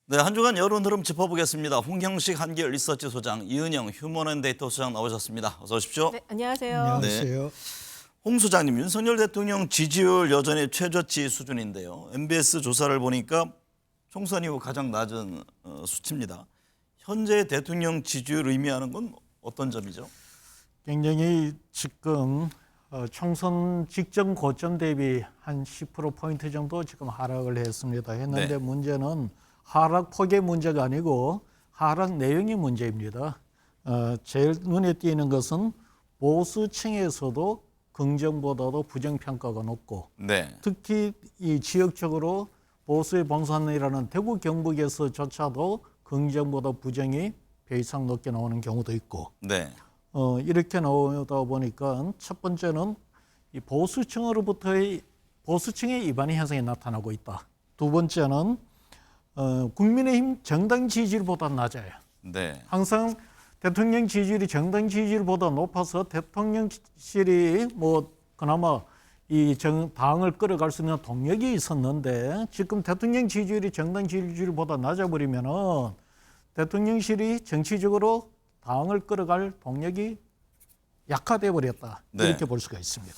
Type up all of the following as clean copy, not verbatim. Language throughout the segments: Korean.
네, 한 주간 여론 흐름 짚어보겠습니다. 홍형식 한길 리서치 소장, 이은영 휴먼앤데이터 소장 나오셨습니다. 어서 오십시오. 네, 안녕하세요. 안녕하세요. 홍 소장님, 윤석열 대통령 지지율 여전히 최저치 수준인데요. MBS 조사를 보니까 총선 이후 가장 낮은 수치입니다. 현재 대통령 지지율 의미하는 건 어떤 점이죠? 굉장히 지금 총선 직전 고점 대비 한 10%포인트 정도 지금 하락을 했는데 네. 문제는 하락 폭의 문제가 아니고 하락 내용이 문제입니다. 제일 눈에 띄는 것은 보수층에서도 긍정보다도 부정평가가 높고 네. 특히 이 지역적으로 보수의 봉산이라는 대구 경북에서조차도 긍정보다 부정이 배 이상 높게 나오는 경우도 있고 네. 이렇게 나오다 보니까 첫 번째는 이 보수층의 이반의 현상이 나타나고 있다. 두 번째는 국민의힘 정당 지지율보다 낮아요. 네. 항상 대통령 지지율이 정당 지지율보다 높아서 대통령실이 뭐 그나마 이 당을 끌어갈 수 있는 동력이 있었는데 지금 대통령 지지율이 정당 지지율보다 낮아버리면은 대통령실이 정치적으로 당을 끌어갈 동력이 약화돼 버렸다. 네. 이렇게 볼 수가 있습니다.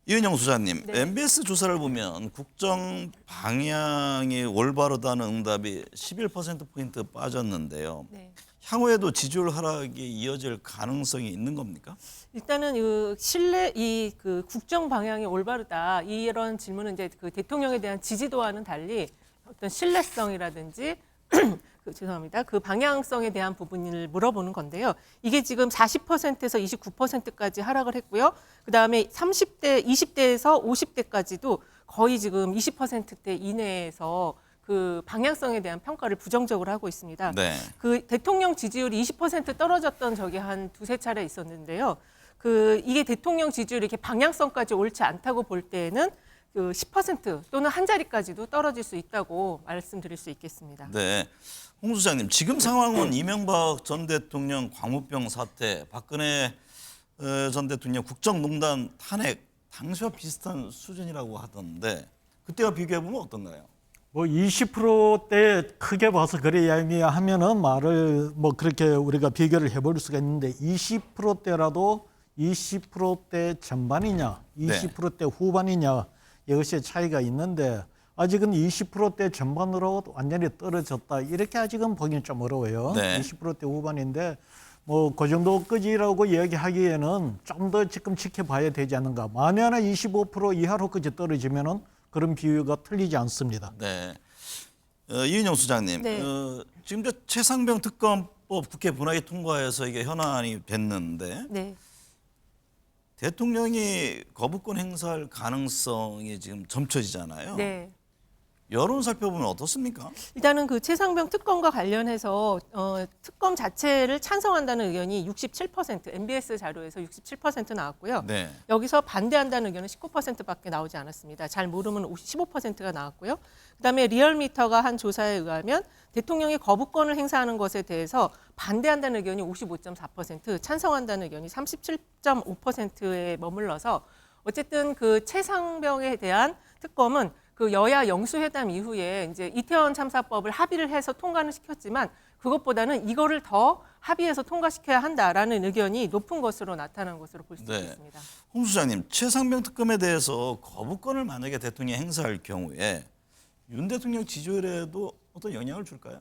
이은영 소장님, 네. MBS 조사를 보면 국정 방향이 올바르다는 응답이 11%포인트 빠졌는데요. 네. 향후에도 지지율 하락이 이어질 가능성이 있는 겁니까? 일단은 그 국정 방향이 올바르다 이런 질문은 이제 그 대통령에 대한 지지도와는 달리 어떤 신뢰성이라든지 죄송합니다. 그 방향성에 대한 부분을 물어보는 건데요. 이게 지금 40%에서 29%까지 하락을 했고요. 그다음에 30대, 20대에서 50대까지도 거의 지금 20%대 이내에서 그 방향성에 대한 평가를 부정적으로 하고 있습니다. 네. 그 대통령 지지율이 20% 떨어졌던 적이 한 두세 차례 있었는데요. 이게 대통령 지지율이 이렇게 방향성까지 옳지 않다고 볼 때에는 그 10% 또는 한 자리까지도 떨어질 수 있다고 말씀드릴 수 있겠습니다. 네. 홍 소장님, 지금 상황은 이명박 전 대통령 광우병 사태, 박근혜 전 대통령 국정농단 탄핵 당시와 비슷한 수준이라고 하던데 그때와 비교해 보면 어떤가요? 뭐 20%대 크게 봐서 그래 이야기하면은 말을 뭐 그렇게 우리가 비교를 해볼 수가 있는데 20%대라도 20%대 전반이냐, 20%대 후반이냐 이것이 차이가 있는데 아직은 20%대 전반으로 완전히 떨어졌다 이렇게 아직은 보기는 좀 어려워요. 네. 20%대 후반인데 뭐 그 정도까지라고 이야기하기에는 좀 더 지금 지켜봐야 되지 않는가. 만에 하나 25% 이하로까지 떨어지면은 그런 비유가 틀리지 않습니다. 네. 이은영 소장님, 네. 지금 저 최상병 특검법 국회 분하게 통과해서 이게 현안이 됐는데 네. 대통령이 거부권 행사할 가능성이 지금 점쳐지잖아요. 네. 여론 살펴보면 어떻습니까? 일단은 그 최상병 특검과 관련해서 특검 자체를 찬성한다는 의견이 67%, MBS 자료에서 67% 나왔고요. 네. 여기서 반대한다는 의견은 19%밖에 나오지 않았습니다. 잘 모르면 15%가 나왔고요. 그다음에 리얼미터가 한 조사에 의하면 대통령이 거부권을 행사하는 것에 대해서 반대한다는 의견이 55.4%, 찬성한다는 의견이 37.5%에 머물러서 어쨌든 그 최상병에 대한 특검은 그 여야 영수회담 이후에 이제 이태원 참사법을 합의를 해서 통과는 시켰지만 그것보다는 이거를 더 합의해서 통과시켜야 한다라는 의견이 높은 것으로 나타난 것으로 볼 수 네. 있습니다. 홍 소장님, 최상병 특검에 대해서 거부권을 만약에 대통령이 행사할 경우에 윤 대통령 지지율에도 어떤 영향을 줄까요?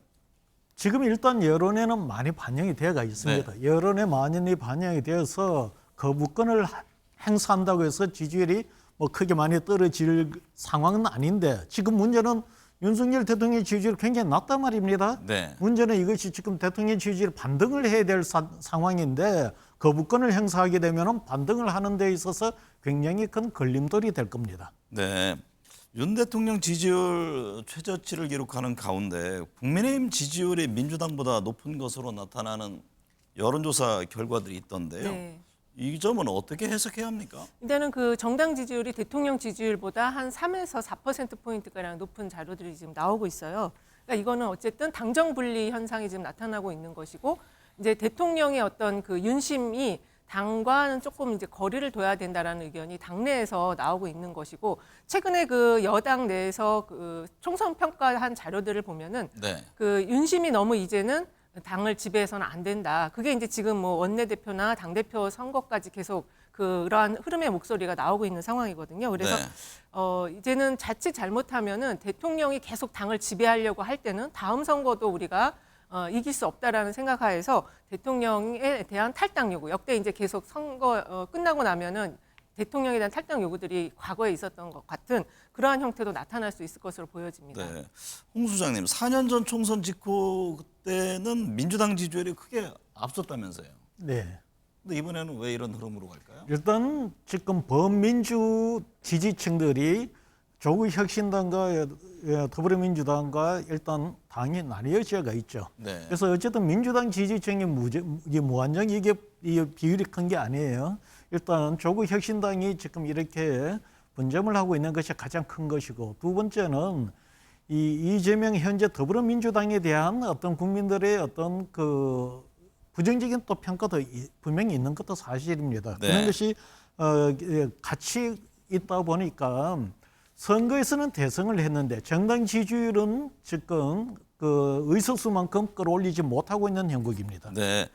지금 일단 여론에는 많이 반영이 되어가 있습니다. 여론에 많이 반영이 되어서 거부권을 행사한다고 해서 지지율이 뭐 크게 많이 떨어질 상황은 아닌데 지금 문제는 윤석열 대통령의 지지율이 굉장히 낮단 말입니다. 네. 문제는 이것이 지금 대통령 지지율 반등을 해야 될 상황인데 거부권을 행사하게 되면 반등을 하는 데 있어서 굉장히 큰 걸림돌이 될 겁니다. 네. 윤 대통령 지지율 최저치를 기록하는 가운데 국민의힘 지지율이 민주당보다 높은 것으로 나타나는 여론조사 결과들이 있던데요. 네. 이 점은 어떻게 해석해야 합니까? 일단은 그 정당 지지율이 대통령 지지율보다 한 3에서 4%포인트가량 높은 자료들이 지금 나오고 있어요. 그러니까 이거는 어쨌든 당정 분리 현상이 지금 나타나고 있는 것이고 이제 대통령의 어떤 그 윤심이 당과는 조금 이제 거리를 둬야 된다라는 의견이 당내에서 나오고 있는 것이고 최근에 그 여당 내에서 그 총선 평가한 자료들을 보면은 네. 그 윤심이 너무 이제는 당을 지배해서는 안 된다. 그게 이제 지금 뭐 원내대표나 당대표 선거까지 계속 그러한 흐름의 목소리가 나오고 있는 상황이거든요. 그래서 네. 이제는 자칫 잘못하면은 대통령이 계속 당을 지배하려고 할 때는 다음 선거도 우리가 이길 수 없다라는 생각하에서 대통령에 대한 탈당 요구, 역대 이제 계속 선거 끝나고 나면은 대통령에 대한 탈당 요구들이 과거에 있었던 것 같은 그러한 형태도 나타날 수 있을 것으로 보여집니다. 네. 홍 수장님, 4년 전 총선 직후 그때는 민주당 지지율이 크게 앞섰다면서요. 네. 근데 이번에는 왜 이런 흐름으로 갈까요? 일단 지금 범민주 지지층들이 조국 혁신당과 더불어민주당과 일단 당이 나뉘어져가 있죠. 네. 그래서 어쨌든 민주당 지지층이 무한정 이게 비율이 큰 게 아니에요. 일단 조국 혁신당이 지금 이렇게 분점을 하고 있는 것이 가장 큰 것이고, 두 번째는 이재명 현재 더불어민주당에 대한 어떤 국민들의 어떤 그 부정적인 또 평가도 분명히 있는 것도 사실입니다. 네. 그런 것이 같이 있다 보니까 선거에서는 대승을 했는데 정당 지지율은 지금 그 의석수만큼 끌어올리지 못하고 있는 형국입니다. 네.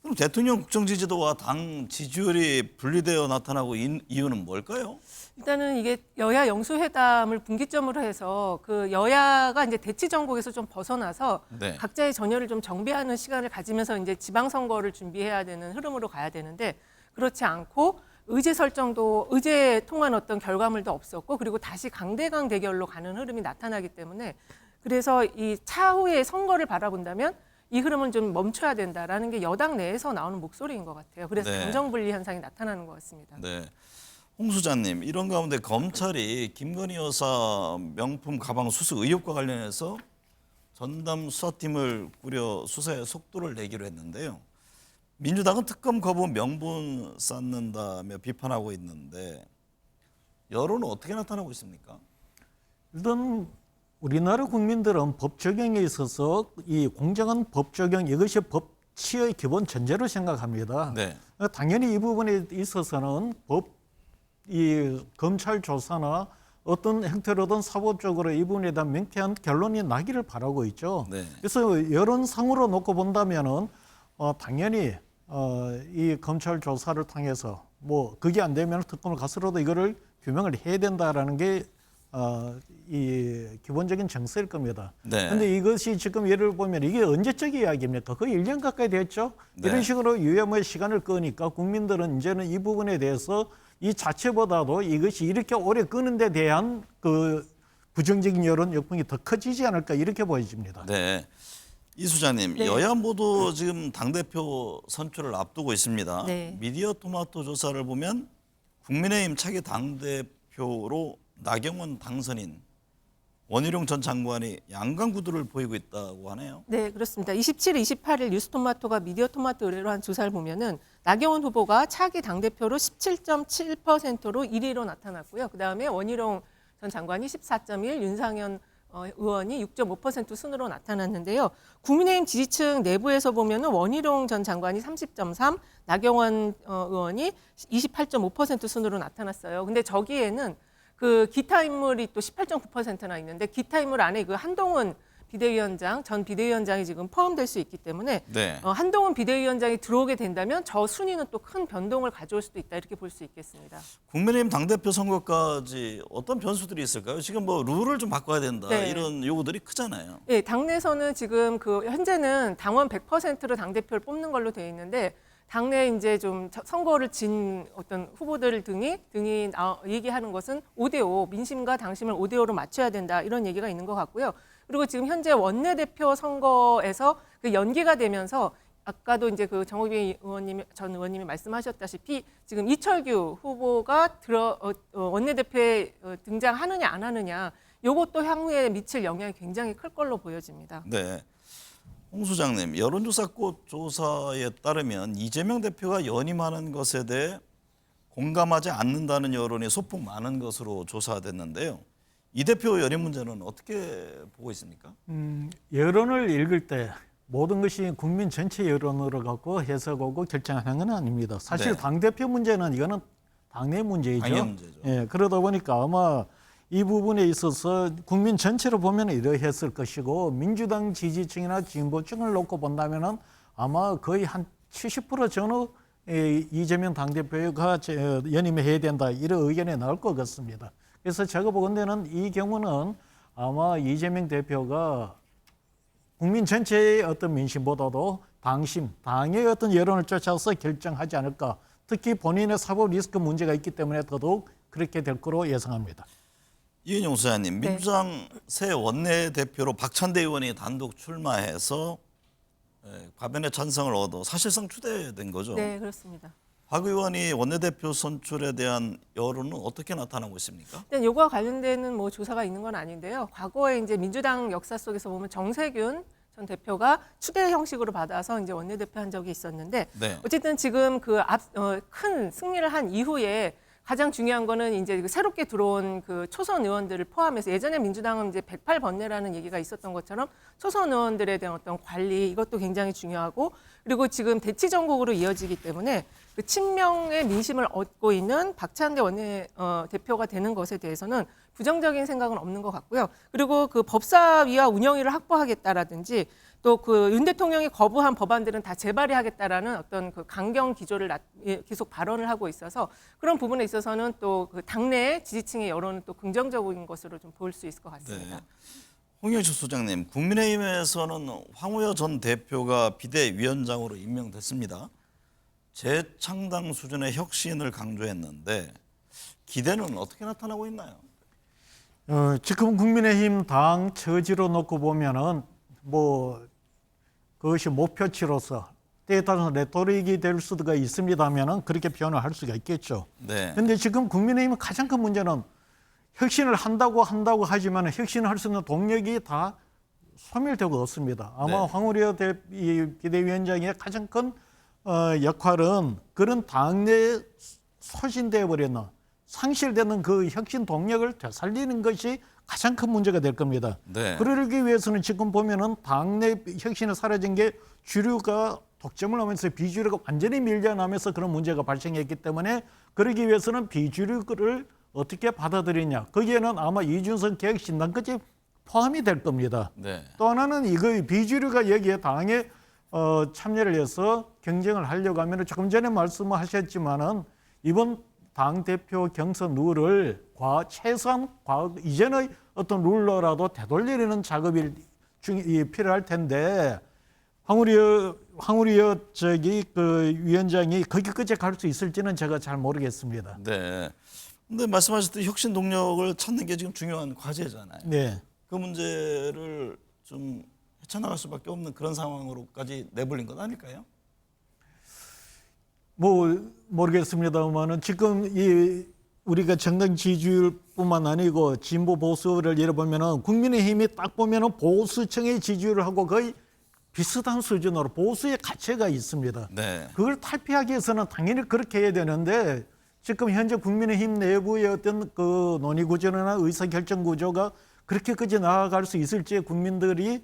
그럼 대통령 국정 지지도와 당 지지율이 분리되어 나타나고 이유는 뭘까요? 일단은 이게 여야 영수회담을 분기점으로 해서 그 여야가 이제 대치 정국에서 좀 벗어나서 네. 각자의 전열을 좀 정비하는 시간을 가지면서 이제 지방선거를 준비해야 되는 흐름으로 가야 되는데 그렇지 않고 의제 설정도 의제에 통한 어떤 결과물도 없었고 그리고 다시 강대강 대결로 가는 흐름이 나타나기 때문에 그래서 이 차후의 선거를 바라본다면 이 흐름은 좀 멈춰야 된다라는 게 여당 내에서 나오는 목소리인 것 같아요. 그래서 네. 감정분리 현상이 나타나는 것 같습니다. 네. 홍 수장님, 이런 가운데 검찰이 김건희 여사 명품 가방 수수 의혹과 관련해서 전담 수사팀을 꾸려 수사에 속도를 내기로 했는데요. 민주당은 특검 거부 명분 쌓는다며 비판하고 있는데 여론은 어떻게 나타나고 있습니까? 일단 우리나라 국민들은 법 적용에 있어서 이 공정한 법 적용 이것이 법치의 기본 전제로 생각합니다. 네. 당연히 이 부분에 있어서는 이 검찰 조사나 어떤 형태로든 사법적으로 이 부분에 대한 명쾌한 결론이 나기를 바라고 있죠. 네. 그래서 여론상으로 놓고 본다면은 당연히 이 검찰 조사를 통해서 뭐 그게 안 되면 특검을 가서라도 이거를 규명을 해야 된다라는 게 이 기본적인 정서일 겁니다. 네. 그런데 이것이 지금 예를 보면 이게 언제적 이야기입니까? 거의 1년 가까이 됐죠. 네. 이런 식으로 유야무의 시간을 끄니까 국민들은 이제는 이 부분에 대해서 이 자체보다도 이것이 이렇게 오래 끄는 데 대한 그 부정적인 여론 역풍이 더 커지지 않을까 이렇게 보여집니다. 네. 이 수장님, 네. 여야 모두 지금 당대표 선출을 앞두고 있습니다. 네. 미디어 토마토 조사를 보면 국민의힘 차기 당대표로 나경원 당선인 원희룡 전 장관이 양강 구도를 보이고 있다고 하네요. 네, 그렇습니다. 27일, 28일 뉴스토마토가 미디어토마토 의뢰로 한 조사를 보면은 나경원 후보가 차기 당대표로 17.7%로 1위로 나타났고요. 그다음에 원희룡 전 장관이 14.1, 윤상현 의원이 6.5% 순으로 나타났는데요. 국민의힘 지지층 내부에서 보면은 원희룡 전 장관이 30.3, 나경원 의원이 28.5% 순으로 나타났어요. 근데 저기에는 그 기타 인물이 또 18.9%나 있는데 기타 인물 안에 그 한동훈 비대위원장, 전 비대위원장이 지금 포함될 수 있기 때문에 네. 한동훈 비대위원장이 들어오게 된다면 저 순위는 또 큰 변동을 가져올 수도 있다 이렇게 볼 수 있겠습니다. 국민의힘 당대표 선거까지 어떤 변수들이 있을까요? 지금 뭐 룰을 좀 바꿔야 된다 네. 이런 요구들이 크잖아요. 네, 당내에서는 지금 그 현재는 당원 100%로 당대표를 뽑는 걸로 돼 있는데 당내 이제 좀 선거를 진 어떤 후보들 등이 얘기하는 것은 5대5 민심과 당심을 5대5로 맞춰야 된다 이런 얘기가 있는 것 같고요. 그리고 지금 현재 원내대표 선거에서 그 연기가 되면서 아까도 이제 그 정호빈 전 의원님이 말씀하셨다시피 지금 이철규 후보가 원내대표에 등장하느냐 안 하느냐 이것도 향후에 미칠 영향이 굉장히 클 걸로 보여집니다. 네. 홍 수장님, 여론조사꽃 조사에 따르면 이재명 대표가 연임하는 것에 대해 공감하지 않는다는 여론이 소폭 많은 것으로 조사됐는데요. 이 대표 연임 문제는 어떻게 보고 있습니까? 여론을 읽을 때 모든 것이 국민 전체 여론으로 갖고 해석하고 결정하는 건 아닙니다. 사실 네. 당대표 문제는 이거는 당내 문제이죠. 당내 문제죠. 예, 그러다 보니까 아마 이 부분에 있어서 국민 전체로 보면 이러했을 것이고 민주당 지지층이나 진보층을 놓고 본다면은 아마 거의 한 70% 전후 이재명 당대표가 연임해야 된다 이런 의견이 나올 것 같습니다. 그래서 제가 보건대는 이 경우는 아마 이재명 대표가 국민 전체의 어떤 민심보다도 당의 어떤 여론을 쫓아서 결정하지 않을까. 특히 본인의 사법 리스크 문제가 있기 때문에 더더욱 그렇게 될 거로 예상합니다. 이은영 소장님, 네. 민주당 새 원내대표로 박찬대 의원이 단독 출마해서 과반의 찬성을 얻어 사실상 추대된 거죠. 네, 그렇습니다. 박 의원이 원내대표 선출에 대한 여론은 어떻게 나타나고 있습니까? 일단 요거와 관련되는 뭐 조사가 있는 건 아닌데요. 과거에 이제 민주당 역사 속에서 보면 정세균 전 대표가 추대 형식으로 받아서 이제 원내대표 한 적이 있었는데 네. 어쨌든 지금 그 큰 승리를 한 이후에 가장 중요한 거는 이제 그 새롭게 들어온 그 초선 의원들을 포함해서 예전에 민주당은 이제 108번뇌라는 얘기가 있었던 것처럼 초선 의원들에 대한 어떤 관리 이것도 굉장히 중요하고 그리고 지금 대치 전국으로 이어지기 때문에 그 친명의 민심을 얻고 있는 박찬대 원내 대표가 되는 것에 대해서는 부정적인 생각은 없는 것 같고요. 그리고 그 법사위와 운영위를 확보하겠다라든지 또 그 윤 대통령이 거부한 법안들은 다 재발의하겠다라는 어떤 그 강경 기조를 계속 발언을 하고 있어서 그런 부분에 있어서는 또 그 당내 지지층의 여론은 또 긍정적인 것으로 좀 볼 수 있을 것 같습니다. 네. 홍영철 소장님, 국민의힘에서는 황우여 전 대표가 비대위원장으로 임명됐습니다. 재창당 수준의 혁신을 강조했는데 기대는 어떻게 나타나고 있나요? 지금 국민의힘 당 처지로 놓고 보면은 뭐 그것이 목표치로서 때에 따라서 레토릭이 될 수가 있습니다면은 그렇게 표현을 할 수가 있겠죠. 네. 그런데 지금 국민의힘의 가장 큰 문제는 혁신을 한다고 하지만 혁신을 할 수 있는 동력이 다 소멸되고 없습니다. 아마 네. 황우려 비대위원장의 가장 큰 역할은 그런 당내에 소진되어 버렸나 상실되는 그 혁신 동력을 되살리는 것이 가장 큰 문제가 될 겁니다. 네. 그러기 위해서는 지금 보면은 당내 혁신이 사라진 게 주류가 독점을 하면서 비주류가 완전히 밀려나면서 그런 문제가 발생했기 때문에 그러기 위해서는 비주류를 어떻게 받아들이냐. 거기에는 아마 이준석 개혁신당까지 포함이 될 겁니다. 네. 또 하나는 이거 비주류가 여기에 당에 참여를 해서 경쟁을 하려고 하면 조금 전에 말씀하셨지만은 이번 당 대표 경선 룰을 최소한 이전의 어떤 룰러라도 되돌리려는 작업이 필요할 텐데 황우려 그 위원장이 거기까지 갈 수 있을지는 제가 잘 모르겠습니다. 네. 근데 말씀하셨듯이 혁신 동력을 찾는 게 지금 중요한 과제잖아요. 네. 그 문제를 좀 헤쳐나갈 수밖에 없는 그런 상황으로까지 내몰린 건 아닐까요? 뭐 모르겠습니다만은 지금 우리가 정당 지지율뿐만 아니고 진보 보수를 예를 보면은 국민의힘이 딱 보면은 보수층의 지지율을 하고 거의 비슷한 수준으로 보수의 가치가 있습니다. 네. 그걸 탈피하기 위해서는 당연히 그렇게 해야 되는데 지금 현재 국민의힘 내부의 어떤 그 논의 구조나 의사 결정 구조가 그렇게까지 나아갈 수 있을지 국민들이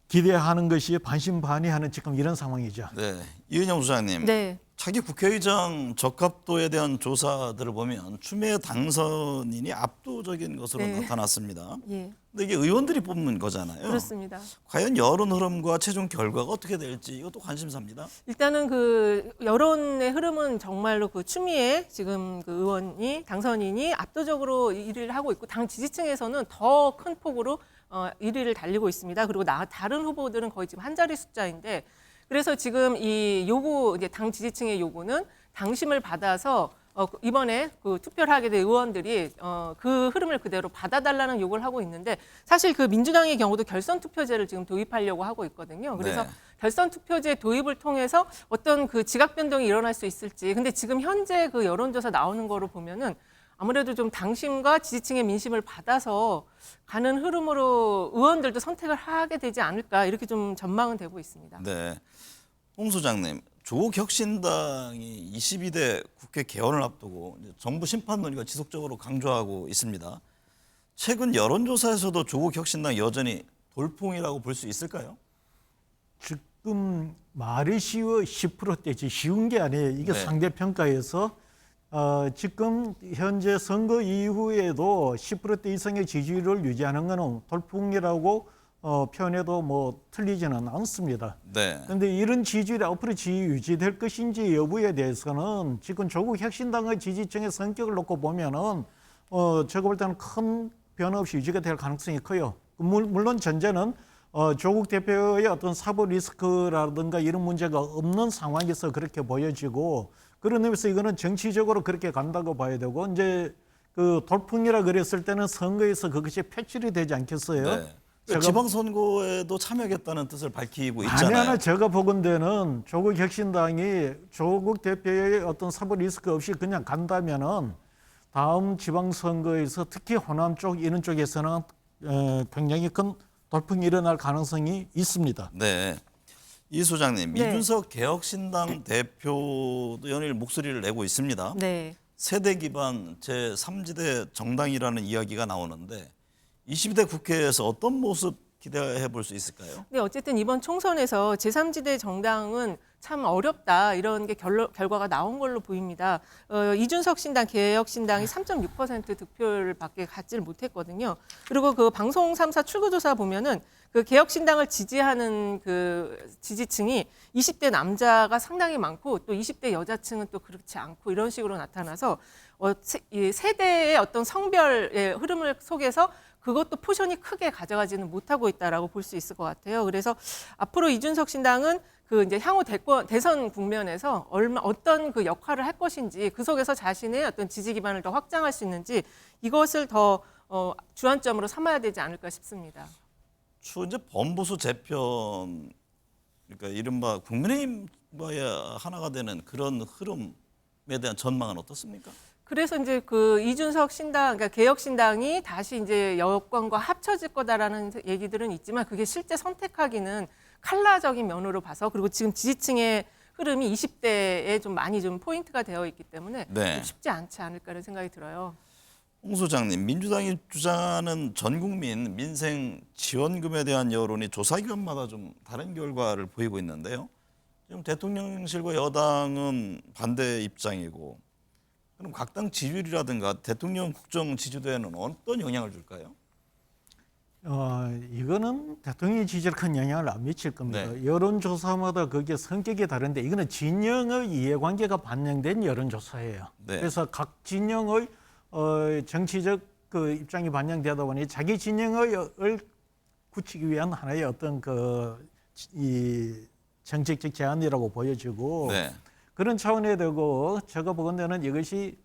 기대하는 것이 반신반의하는 지금 이런 상황이죠. 네. 이은영 소장님. 네. 차기 국회의장 적합도에 대한 조사들을 보면 추미애 당선인이 압도적인 것으로 네. 나타났습니다. 예, 근데 이게 의원들이 뽑는 거잖아요. 그렇습니다. 과연 여론 흐름과 최종 결과가 어떻게 될지 이것도 관심사입니다. 일단은 그 여론의 흐름은 정말로 그 추미애 지금 그 의원이 당선인이 압도적으로 1위를 하고 있고 당 지지층에서는 더 큰 폭으로 1위를 달리고 있습니다. 그리고 다른 후보들은 거의 지금 한 자리 숫자인데 그래서 지금 이 요구 이제 당 지지층의 요구는 당심을 받아서 이번에 그 투표를 하게 된 의원들이 그 흐름을 그대로 받아달라는 요구를 하고 있는데 사실 그 민주당의 경우도 결선 투표제를 지금 도입하려고 하고 있거든요. 그래서 네. 결선 투표제 도입을 통해서 어떤 그 지각 변동이 일어날 수 있을지. 근데 지금 현재 그 여론조사 나오는 거로 보면은 아무래도 좀 당심과 지지층의 민심을 받아서 가는 흐름으로 의원들도 선택을 하게 되지 않을까 이렇게 좀 전망은 되고 있습니다. 네. 홍 소장님, 조국 혁신당이 22대 국회 개원을 앞두고 정부 심판 논의가 지속적으로 강조하고 있습니다. 최근 여론조사에서도 조국 혁신당 여전히 돌풍이라고 볼 수 있을까요? 지금 말이 쉬워 10%대지 쉬운 게 아니에요. 이게 네. 상대평가에서 지금 현재 선거 이후에도 10%대 이상의 지지율을 유지하는 것은 돌풍이라고 표현해도 뭐 틀리지는 않습니다. 네. 그런데 이런 지지율이 앞으로 유지될 것인지 여부에 대해서는 지금 조국 혁신당의 지지층의 성격을 놓고 보면은 제가 볼 때는 큰 변화 없이 유지가 될 가능성이 커요. 물론 전제는 조국 대표의 어떤 사법 리스크라든가 이런 문제가 없는 상황에서 그렇게 보여지고 그런 의미에서 이거는 정치적으로 그렇게 간다고 봐야 되고 이제 그 돌풍이라 그랬을 때는 선거에서 그것이 표출이 되지 않겠어요? 네. 지방선거에도 참여하겠다는 뜻을 밝히고 만에 있잖아요. 하나 제가 보건대는 조국 혁신당이 조국 대표의 어떤 사법 리스크 없이 그냥 간다면은 다음 지방선거에서 특히 호남 쪽 이런 쪽에서는 굉장히 큰 돌풍이 일어날 가능성이 있습니다. 네. 이 소장님, 네. 이준석 개혁신당 대표도 연일 목소리를 내고 있습니다. 네. 세대 기반 제3지대 정당이라는 이야기가 나오는데 22대 국회에서 어떤 모습 기대해 볼 수 있을까요? 네, 어쨌든 이번 총선에서 제3지대 정당은 참 어렵다 이런 게 결과가 나온 걸로 보입니다. 이준석 신당, 개혁신당이 3.6% 득표를 밖에 갖지를 못했거든요. 그리고 그 방송 3사 출구조사 보면은 그 개혁신당을 지지하는 그 지지층이 20대 남자가 상당히 많고 또 20대 여자층은 또 그렇지 않고 이런 식으로 나타나서 이 세대의 어떤 성별의 흐름을 속에서 그것도 포션이 크게 가져가지는 못하고 있다라고 볼 수 있을 것 같아요. 그래서 앞으로 이준석 신당은 그 이제 향후 대선 국면에서 어떤 그 역할을 할 것인지 그 속에서 자신의 어떤 지지 기반을 더 확장할 수 있는지 이것을 더 주안점으로 삼아야 되지 않을까 싶습니다. 추 이제 범보수 재편 그러니까 이른바 국민의힘과의 하나가 되는 그런 흐름에 대한 전망은 어떻습니까? 그래서 이제 그 이준석 신당, 그러니까 개혁 신당이 다시 이제 여권과 합쳐질 거다라는 얘기들은 있지만 그게 실제 선택하기는 칼라적인 면으로 봐서 그리고 지금 지지층의 흐름이 20대에 좀 많이 좀 포인트가 되어 있기 때문에 네. 좀 쉽지 않지 않을까라는 생각이 들어요. 홍 소장님, 민주당이 주장하는 전 국민 민생 지원금에 대한 여론이 조사기관마다 좀 다른 결과를 보이고 있는데요. 지금 대통령실과 여당은 반대 입장이고 그럼 각 당 지지율이라든가 대통령 국정 지지도에는 어떤 영향을 줄까요? 이거는 대통령 지지에 큰 영향을 안 미칠 겁니다. 네. 여론조사마다 그게 성격이 다른데 이거는 진영의 이해관계가 반영된 여론조사예요. 네. 그래서 각 진영의 정치적 그 입장이 반영되다 보니 자기 진영을 굳히기 위한 하나의 어떤 이 정책적 제안이라고 보여지고 네. 그런 차원에 되고 제가 보건대는 이것이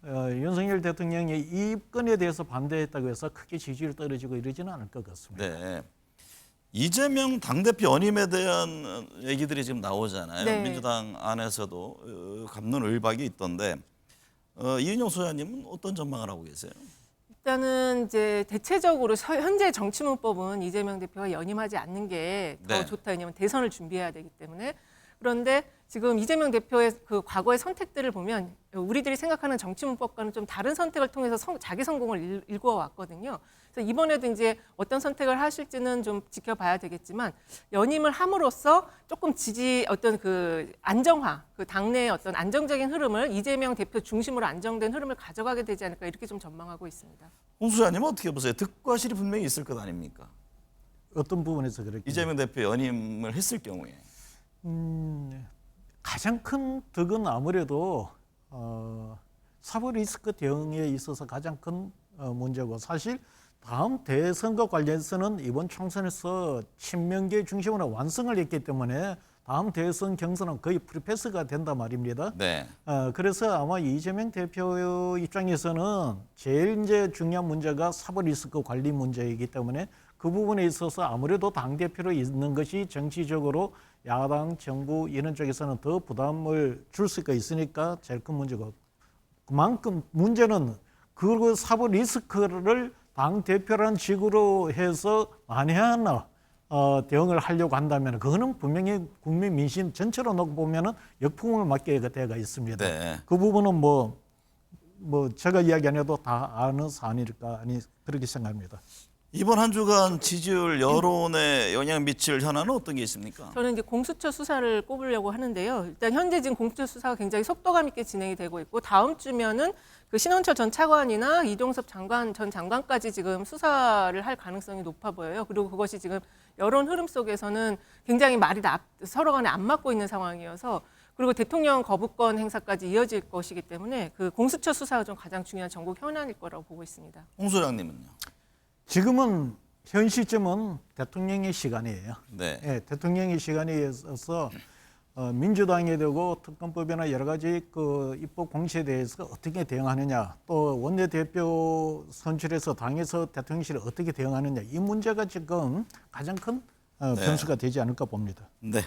윤석열 대통령이 이 입건에 대해서 반대했다고 해서 크게 지지율 떨어지고 이러지는 않을 것 같습니다. 네. 이재명 당대표 연임에 대한 얘기들이 지금 나오잖아요. 네. 민주당 안에서도 갑론을박이 있던데 이은영 소장님은 어떤 전망을 하고 계세요? 일단은 이제 대체적으로 현재 정치문법은 이재명 대표가 연임하지 않는 게 더 네. 좋다. 왜냐하면 대선을 준비해야 되기 때문에. 그런데 지금 이재명 대표의 그 과거의 선택들을 보면 우리들이 생각하는 정치문법과는 좀 다른 선택을 통해서 자기 성공을 일구어 왔거든요. 그래서 이번에도 이제 어떤 선택을 하실지는 좀 지켜봐야 되겠지만 연임을 함으로써 조금 어떤 그 안정화, 그 당내의 어떤 안정적인 흐름을 이재명 대표 중심으로 안정된 흐름을 가져가게 되지 않을까 이렇게 좀 전망하고 있습니다. 홍 소장님은 어떻게 보세요? 득과 실이 분명히 있을 것 아닙니까? 어떤 부분에서 그렇게 이재명 대표 연임을 했을 경우에. 가장 큰 득은 아무래도 사법 리스크 대응에 있어서 가장 큰 문제고 사실 다음 대선과 관련해서는 이번 총선에서 친명계 중심으로 완성을 했기 때문에 다음 대선 경선은 거의 프리패스가 된단 말입니다. 네. 그래서 아마 이재명 대표 입장에서는 제일 이제 중요한 문제가 사법 리스크 관리 문제이기 때문에 그 부분에 있어서 아무래도 당대표로 있는 것이 정치적으로 야당, 정부 이런 쪽에서는 더 부담을 줄 수가 있으니까 제일 큰 문제고 그만큼 문제는 그 사법 리스크를 당대표라는 직으로 해서 만회하나 대응을 하려고 한다면 그거는 분명히 국민 민심 전체로 놓고 보면은 역풍을 맞게 되가 있습니다. 네. 그 부분은 뭐 제가 이야기 안 해도 다 아는 사안일까 아니 그렇게 생각합니다. 이번 한 주간 지지율 여론에 영향 미칠 현안은 어떤 게 있습니까? 저는 이제 공수처 수사를 꼽으려고 하는데요. 일단 현재 지금 공수처 수사가 굉장히 속도감 있게 진행이 되고 있고 다음 주면은 그 신원철 전 차관이나 이동섭 전 장관까지 지금 수사를 할 가능성이 높아 보여요. 그리고 그것이 지금 여론 흐름 속에서는 굉장히 말이 서로 간에 안 맞고 있는 상황이어서 그리고 대통령 거부권 행사까지 이어질 것이기 때문에 그 공수처 수사가 좀 가장 중요한 전국 현안일 거라고 보고 있습니다. 홍 소장님은요? 지금은 현 시점은 대통령의 시간이에요. 네. 예, 대통령의 시간에 있어서 민주당에 되고 특검법이나 여러 가지 그 입법 공시에 대해서 어떻게 대응하느냐, 또 원내대표 선출해서 당에서 대통령실에 어떻게 대응하느냐, 이 문제가 지금 가장 큰 변수가 되지 않을까 봅니다. 네.